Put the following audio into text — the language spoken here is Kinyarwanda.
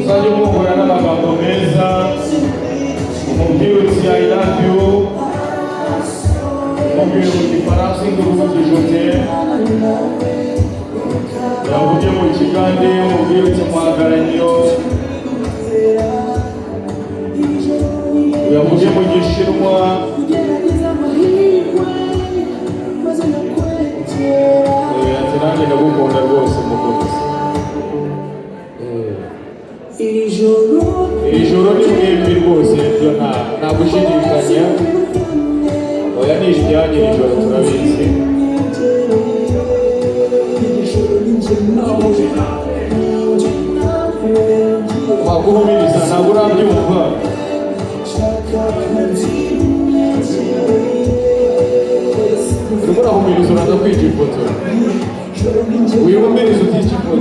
uzajya umuhura n'amagambo meza umubwire uti I love you, umubwire mu gifaransa indugu kijote, yavuge mu kigande umubwire uti muhagarariyo, yavuge mu gishinwa ati nanjye ndagukunda rwose mukomeze. Iri joro ni mwembi rwose, ibyo nta gushidikanya, oya ni ijyanye n'ijoro turabizi. Waguhumiriza ntabwo urabyumva. Urimo urahumiriza uraza kwica ifoto, wihumiriza utica ifoto.